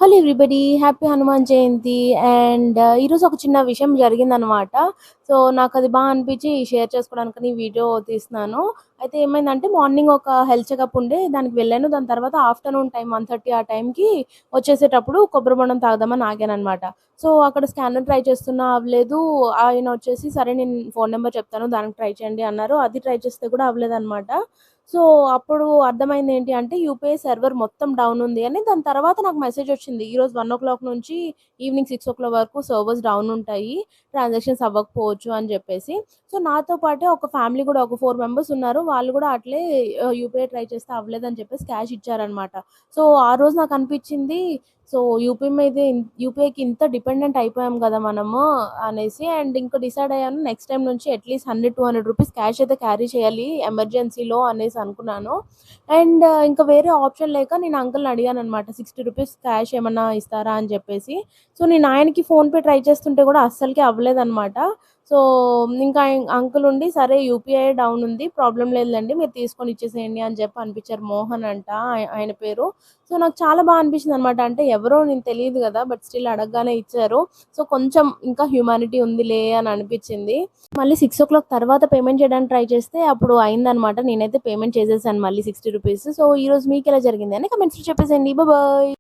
Hello everybody. Happy Hanuman Jayanti. And ఈరోజు ఒక చిన్న విషయం జరిగిందనమాట. సో, నాకది అనిపిచ్చి షేర్ చేసుకోవడానికని ఈ వీడియో తీస్తున్నాను. అయితే ఏమైందంటే మార్నింగ్ ఒక హెల్త్ చెకప్ ఉండే దానికి వెళ్ళాను. దాని తర్వాత ఆఫ్టర్‌నూన్ టైం 1:30 ఆ టైంకి వచ్చేసేటప్పుడు కొబ్బరి బొండం తాగుదామని ఆగాననమాట. సో, అక్కడ స్కానర్ ట్రై చేస్తున్నా అవ్వలేదు. ఆయన వచ్చేసి సరే నేను ఫోన్ నంబర్ చెప్తాను దానికి ట్రై చేయండి అన్నారు. అది ట్రై చేస్తే కూడా అవ్వలేదనమాట. సో, అప్పుడు అర్థమైందేంటి అంటే యూపీఐ సర్వర్ మొత్తం డౌన్ ఉంది అని. దాని తర్వాత నాకు మెసేజొచ్చింది. ఈరోజు 1:00 నుంచి ఈవినింగ్ 6:00 వరకు సర్వర్స్ డౌన్ ఉంటాయి. ట్రాన్సాక్షన్స్ అవ్వకపోవచ్చు అని జెప్పేసి. సో, నాతో పాటే ఒక ఫ్యామిలీ గూడా ఒక 4 మెంబర్స్ ఉన్నారు. వాళ్ళు గూడా అట్లే యూపీఐ ట్రై చేస్తే అవ్వలేదని చెప్పేసి క్యాష్ ఇచ్చారనమాట. సో, ఆ రోజు నాకనిపిచ్చింది సో, యూపీఐకి ఇంత డిపెండెంట్ అయిపోయాం గదా మనము అనేసి. అండ్ ఇంక డిసైడ్ అయ్యాను నెక్స్ట్ టైమ్ నుంచి అట్‌లీస్ట్ 100, 200 రూపీస్ క్యాష్ అయితే క్యారీ చేయాలి ఎమర్జెన్సీలో అనేసి అనుకున్నాను. అండ్ ఇంకా వేరే ఆప్షన్ లేక నేను అంకుల్‌ని అడిగాననమాట. 60 రూపీస్ క్యాష్ ఏమన్నా ఇస్తారా అని చెప్పేసి. సో, నేను ఆయనకి ఫోన్‌పే ట్రై చేస్తుంటే కూడా అస్సలకి అవ్వలేదనమాట. సో, ఇంకా అంకుల్ ఉండి సరే యూపీఐ డౌన్ ఉంది. ప్రాబ్లమ్ లేదులెండి. మీరు తీసుకొని ఇచ్చేసేయండి అని చెప్పి అనిపించారు. మోహన్ అంట ఆయన పేరు. సో, నాకు చాలా అనిపించిందనమాట. అంటే ఎవరో నేను తెలీదు గదా! బట్ స్టిల్ అడగగానే ఇచ్చారు. సో, కొంచెం ఇంకా హ్యుమానిటీ ఉందిలే అని అనిపించింది. మళ్ళీ 6:00 తర్వాత పేమెంట్ చేయడానికి ట్రై చేస్తే అప్పుడు అయిందనమాట. నేనైతే పేమెంట్ చేసేసాను మళ్ళీ 60 రూపీస్. సో, ఈరోజు మీకెలా జరిగింది అని కామెంట్స్‌లో చెప్పేసేయండి. బాయ్.